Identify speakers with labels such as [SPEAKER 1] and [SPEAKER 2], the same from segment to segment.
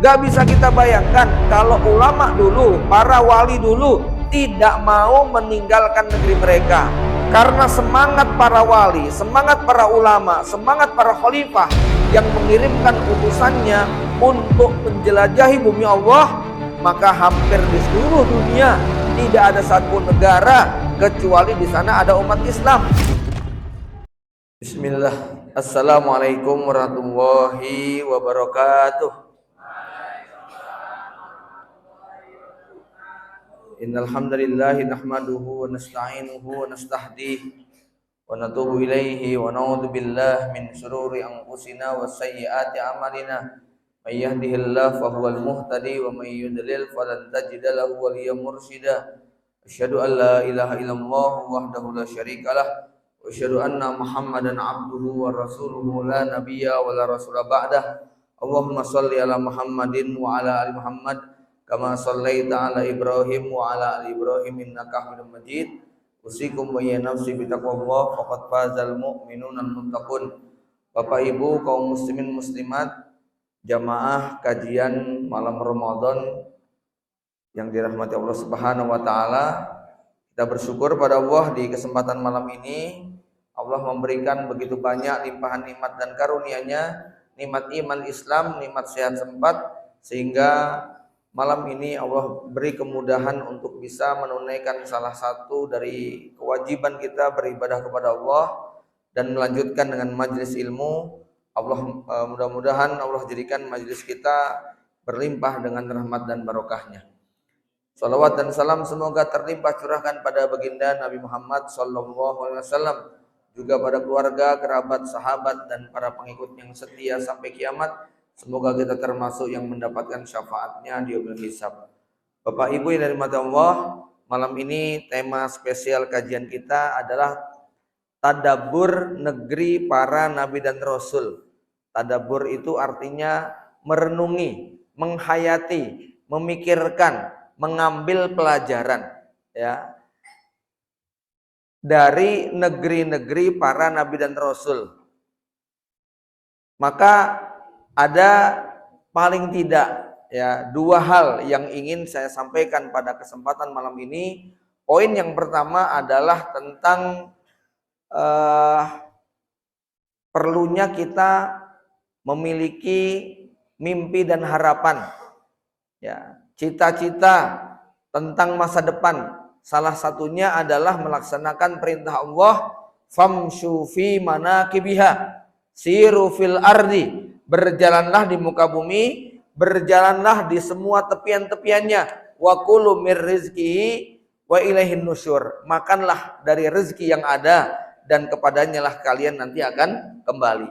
[SPEAKER 1] Gak bisa kita bayangkan kalau ulama dulu, para wali dulu tidak mau meninggalkan negeri mereka. Karena semangat para wali, semangat para ulama, semangat para khalifah yang mengirimkan utusannya untuk menjelajahi bumi Allah, maka hampir di seluruh dunia tidak ada satu negara kecuali di sana ada umat Islam. Bismillah. Assalamualaikum warahmatullahi wabarakatuh. Innal hamdalillah nahmaduhu wa nasta'inuhu wa nastahdihi wa natubu ilaihi wa na'udzu billahi min shururi anfusina wa sayyiati a'malina. May yahdihillahu fahuwal muhtadi wa may yudlil falan tajida lahu waliyyan mursyida. Asyhadu an la ilaha illallah wahdahu la syarikalah wa asyhadu anna Muhammadan abduhu wa rasuluhu la nabiyya wa la rasula ba'dah. Allahumma shalli ala Muhammadin wa ala ali Muhammad kama shallaita ala Ibrahim wa ala ali Ibrahim innaka Hamidum Majid. Usikum wa ya nafsi bi taqwallah faqad fazal mu'minuna muttaqun. Bapak Ibu kaum muslimin muslimat, jamaah kajian malam Ramadan yang dirahmati Allah Subhanahu wa taala, kita bersyukur pada Allah di kesempatan malam ini Allah memberikan begitu banyak limpahan nikmat dan karunia-Nya, nikmat iman Islam, nikmat sehat sempat, sehingga malam ini Allah beri kemudahan untuk bisa menunaikan salah satu dari kewajiban kita beribadah kepada Allah dan melanjutkan dengan majelis ilmu. Allah mudah-mudahan Allah jadikan majelis kita berlimpah dengan rahmat dan barokahnya. Salawat dan salam semoga terlimpah curahkan pada baginda Nabi Muhammad SAW, juga pada keluarga, kerabat, sahabat dan para pengikut yang setia sampai kiamat. Semoga kita termasuk yang mendapatkan syafaatnya di yaumil hisab. Bapak Ibu yang dirahmati Allah, malam ini tema spesial kajian kita adalah tadabbur negeri para nabi dan rasul. Tadabbur itu artinya merenungi, menghayati, memikirkan, mengambil pelajaran ya dari negeri-negeri para nabi dan rasul. Maka ada paling tidak ya dua hal yang ingin saya sampaikan pada kesempatan malam ini. Poin yang pertama adalah tentang perlunya kita memiliki mimpi dan harapan ya, cita-cita tentang masa depan. Salah satunya adalah melaksanakan perintah Allah, famshu fi manakibiha, siru fil ardi, berjalanlah di muka bumi, berjalanlah di semua tepian-tepiannya, wa kulu mir rizqihi wa ilaihin nusyur, makanlah dari rezeki yang ada dan kepadanya lah kalian nanti akan kembali.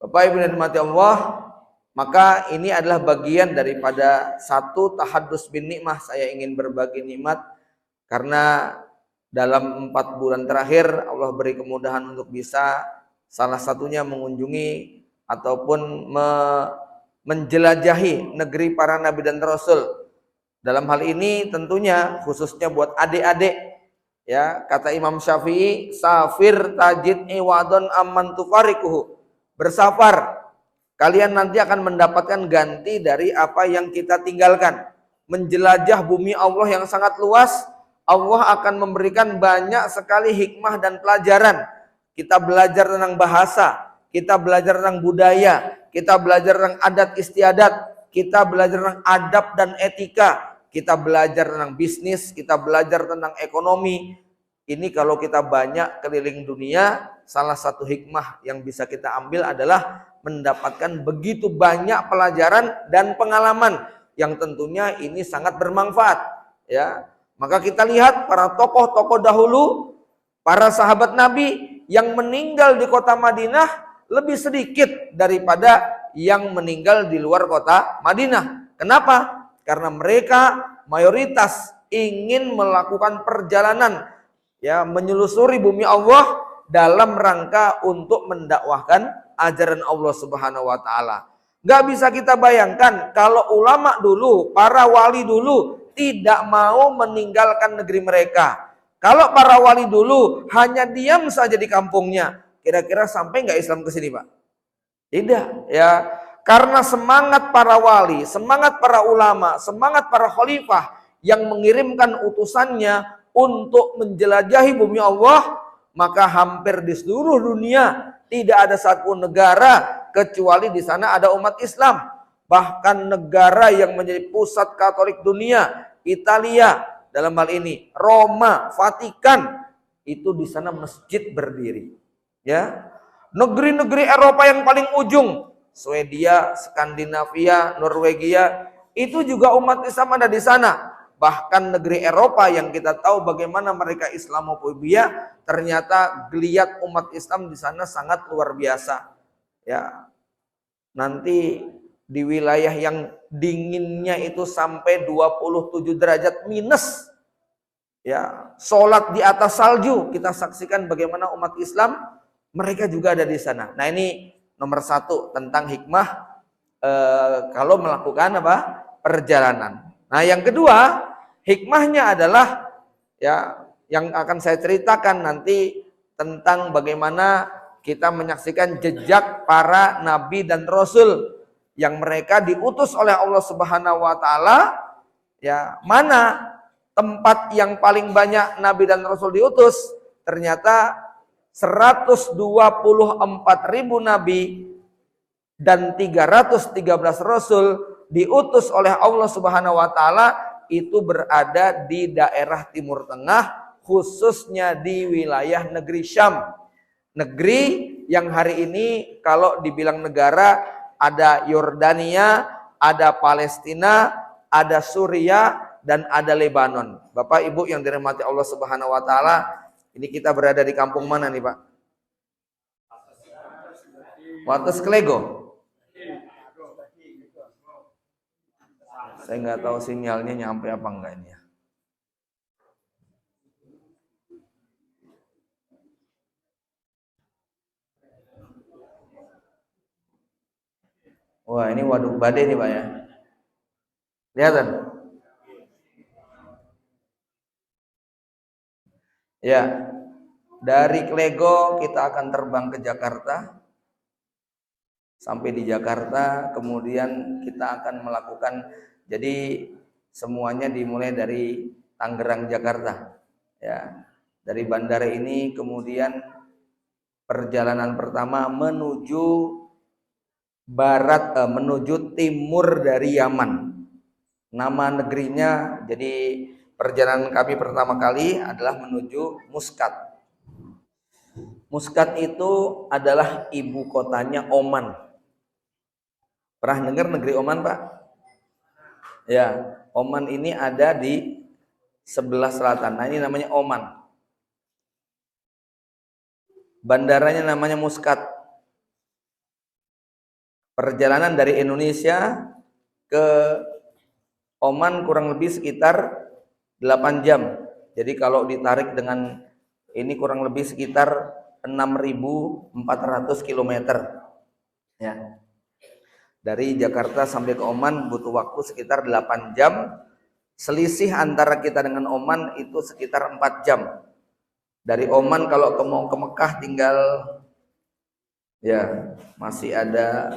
[SPEAKER 1] Bapak Ibu yang dirahmati Allah, maka ini adalah bagian daripada satu tahaddus bin nikmah. Saya ingin berbagi nikmat karena dalam 4 bulan terakhir Allah beri kemudahan untuk bisa salah satunya mengunjungi ataupun menjelajahi negeri para nabi dan rasul. Dalam hal ini tentunya khususnya buat adik-adik ya, kata Imam Syafi'i, safir tajid iwadon amman tufarikuhu, bersafar kalian nanti akan mendapatkan ganti dari apa yang kita tinggalkan. Menjelajah bumi Allah yang sangat luas, Allah akan memberikan banyak sekali hikmah dan pelajaran. Kita belajar tentang bahasa, kita belajar tentang budaya, kita belajar tentang adat istiadat, kita belajar tentang adab dan etika, kita belajar tentang bisnis, kita belajar tentang ekonomi. Ini kalau kita banyak keliling dunia, salah satu hikmah yang bisa kita ambil adalah mendapatkan begitu banyak pelajaran dan pengalaman yang tentunya ini sangat bermanfaat ya. Maka kita lihat para tokoh-tokoh dahulu, para sahabat Nabi yang meninggal di kota Madinah lebih sedikit daripada yang meninggal di luar kota Madinah. Kenapa? Karena mereka mayoritas ingin melakukan perjalanan ya, menyelusuri bumi Allah dalam rangka untuk mendakwahkan ajaran Allah Subhanahu wa taala. Gak bisa kita bayangkan kalau ulama dulu, para wali dulu tidak mau meninggalkan negeri mereka. Kalau para wali dulu hanya diam saja di kampungnya, kira-kira sampai nggak Islam ke sini, Pak? Tidak, ya. karena semangat para wali, semangat para ulama, semangat para khalifah yang mengirimkan utusannya untuk menjelajahi bumi Allah, maka hampir di seluruh dunia tidak ada satu negara kecuali di sana ada umat Islam. Bahkan negara yang menjadi pusat Katolik dunia, Italia dalam hal ini, Roma, Vatikan, itu di sana masjid berdiri. Ya, negeri-negeri Eropa yang paling ujung, Swedia, Skandinavia, Norwegia, itu juga umat Islam ada di sana. Bahkan negeri Eropa yang kita tahu bagaimana mereka Islamofobia, ternyata geliat umat Islam di sana sangat luar biasa. Ya, nanti di wilayah yang dinginnya itu sampai 27 derajat minus. Ya, sholat di atas salju, kita saksikan bagaimana umat Islam mereka juga ada di sana. Nah, ini nomor satu tentang hikmah kalau melakukan apa? Perjalanan. Nah, yang kedua, hikmahnya adalah ya yang akan saya ceritakan nanti tentang bagaimana kita menyaksikan jejak para nabi dan rasul yang mereka diutus oleh Allah Subhanahu wa taala. Ya, mana tempat yang paling banyak nabi dan rasul diutus? Ternyata 124.000 nabi dan 313 rasul diutus oleh Allah Subhanahu wa taala itu berada di daerah Timur Tengah, khususnya di wilayah negeri Syam. Negeri yang hari ini kalau dibilang negara ada Yordania, ada Palestina, ada Suriah, dan ada Lebanon. Bapak Ibu yang dirahmati Allah Subhanahu wa taala, ini kita berada di kampung mana nih, Pak? Wates Klego. Saya nggak tahu sinyalnya nyampe apa enggak ini ya. Wah, ini waduk badai nih, Pak ya. Kelihatan? Ya. Dari Klego kita akan terbang ke Jakarta. Sampai di Jakarta, kemudian kita akan melakukan, jadi semuanya dimulai dari Tangerang, Jakarta. Ya, dari bandara ini kemudian perjalanan pertama menuju barat, menuju timur dari Yaman. Nama negerinya, jadi perjalanan kami pertama kali adalah menuju Muscat. Muscat itu adalah ibu kotanya Oman. Pernah dengar negeri Oman, Pak? Ya, Oman ini ada di sebelah selatan. Nah, ini namanya Oman. Bandaranya namanya Muscat. Perjalanan dari Indonesia ke Oman kurang lebih sekitar 8 jam. Jadi kalau ditarik dengan ini kurang lebih sekitar 6.400 km. Ya. Dari Jakarta sampai ke Oman butuh waktu sekitar 8 jam. Selisih antara kita dengan Oman itu sekitar 4 jam. Dari Oman kalau mau ke Mekah tinggal ya masih ada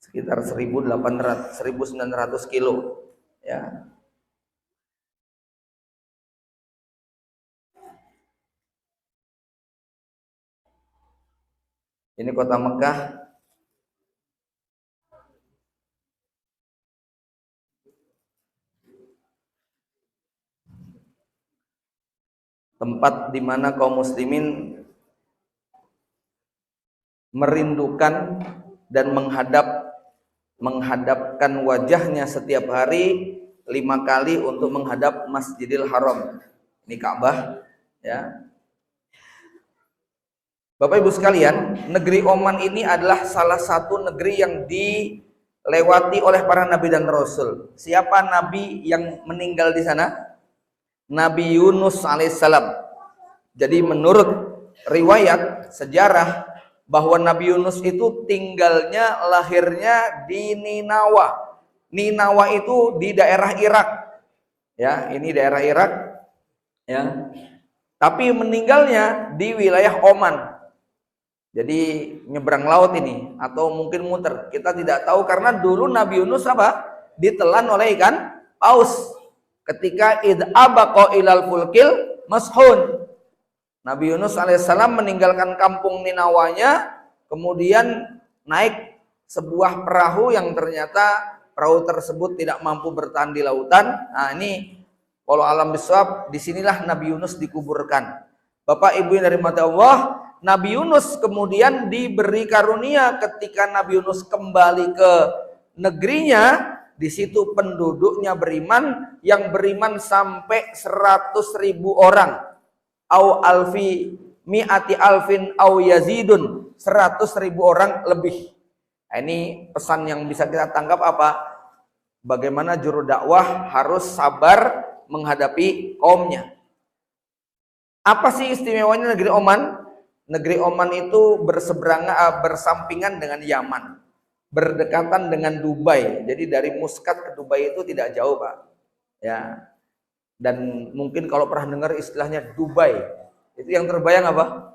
[SPEAKER 1] sekitar 1.900 kilo. Ya. Ini kota Mekah. Tempat di mana kaum muslimin merindukan dan menghadapkan wajahnya setiap hari 5 kali untuk menghadap Masjidil Haram. Ini Ka'bah, ya. Bapak Ibu sekalian, negeri Oman ini adalah salah satu negeri yang dilewati oleh para nabi dan rasul. Siapa nabi yang meninggal di sana? Nabi Yunus alaihissalam. Jadi menurut riwayat sejarah bahwa Nabi Yunus itu tinggalnya, lahirnya di Ninawa. Ninawa itu di daerah Irak. Ya, ini daerah Irak. Ya. Tapi meninggalnya di wilayah Oman. Jadi nyebrang laut ini atau mungkin muter. Kita tidak tahu karena dulu Nabi Yunus apa? Ditelan oleh ikan paus. Ketika id abaqa ilal fulkil mashun. Nabi Yunus alaihissalam meninggalkan kampung Ninawanya, kemudian naik sebuah perahu yang ternyata perahu tersebut tidak mampu bertahan di lautan. Nah ini kalau alam bisawab, disinilah Nabi Yunus dikuburkan. Bapak Ibu yang dirahmati Allah, Nabi Yunus kemudian diberi karunia ketika Nabi Yunus kembali ke negerinya. Di situ penduduknya beriman, yang beriman sampai 100.000 orang. Au alfi mi'ati alfin au yazidun, 100.000 orang lebih. Nah, ini pesan yang bisa kita tangkap apa? Bagaimana juru dakwah harus sabar menghadapi kaumnya. Apa sih istimewanya negeri Oman? Negeri Oman itu bersampingan dengan Yaman, berdekatan dengan Dubai. Jadi dari Muscat ke Dubai itu tidak jauh, Pak. Ya. Dan mungkin kalau pernah dengar istilahnya Dubai, itu yang terbayang apa?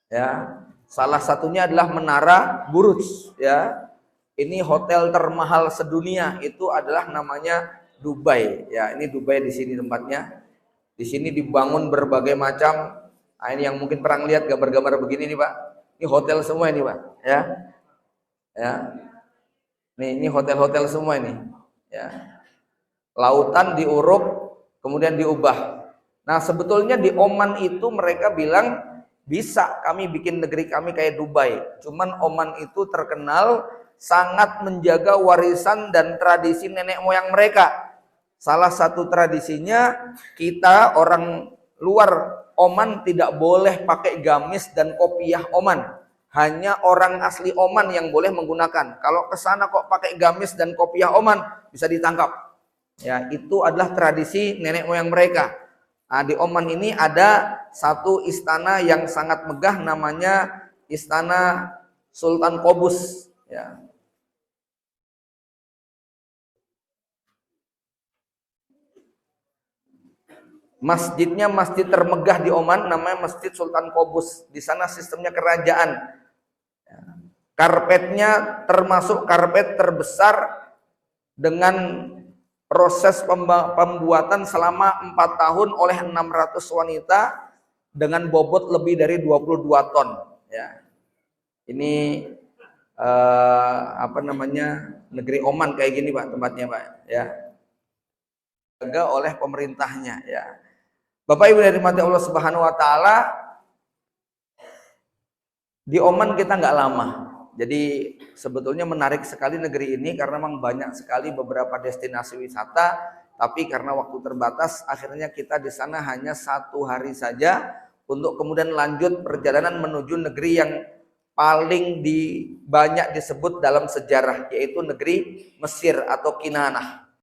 [SPEAKER 1] Ya. Salah satunya adalah Menara Burj, ya. Ini hotel termahal sedunia, itu adalah namanya Dubai. Ya, ini Dubai di sini tempatnya. Di sini dibangun berbagai macam. Nah, ini yang mungkin pernah lihat gambar-gambar begini nih, Pak. Ini hotel semua ini, Pak. Ya. Ya. Ini hotel-hotel semua ini. Ya. Lautan diuruk, kemudian diubah. Nah, sebetulnya di Oman itu mereka bilang bisa kami bikin negeri kami kayak Dubai. Cuman Oman itu terkenal sangat menjaga warisan dan tradisi nenek moyang mereka. Salah satu tradisinya, kita orang luar Oman tidak boleh pakai gamis dan kopiah Oman. Hanya orang asli Oman yang boleh menggunakan. Kalau ke sana kok pakai gamis dan kopiah Oman, bisa ditangkap. Ya, itu adalah tradisi nenek moyang mereka. Nah, di Oman ini ada satu istana yang sangat megah, namanya Istana Sultan Qaboos. Ya. Masjidnya masjid termegah di Oman, namanya Masjid Sultan Qaboos. Di sana sistemnya kerajaan. Karpetnya termasuk karpet terbesar dengan proses pembuatan selama 4 tahun oleh 600 wanita dengan bobot lebih dari 22 ton. Ya. Ini apa namanya, negeri Oman kayak gini, Pak, tempatnya, Pak. Ya. Jaga oleh pemerintahnya. Ya. Bapak Ibu dari mati Allah Subhanahu Wa Taala, di Oman kita nggak lama. Jadi sebetulnya menarik sekali negeri ini karena memang banyak sekali beberapa destinasi wisata, tapi karena waktu terbatas akhirnya kita di sana hanya 1 hari saja untuk kemudian lanjut perjalanan menuju negeri yang paling banyak disebut dalam sejarah, yaitu negeri Mesir atau Kinanah.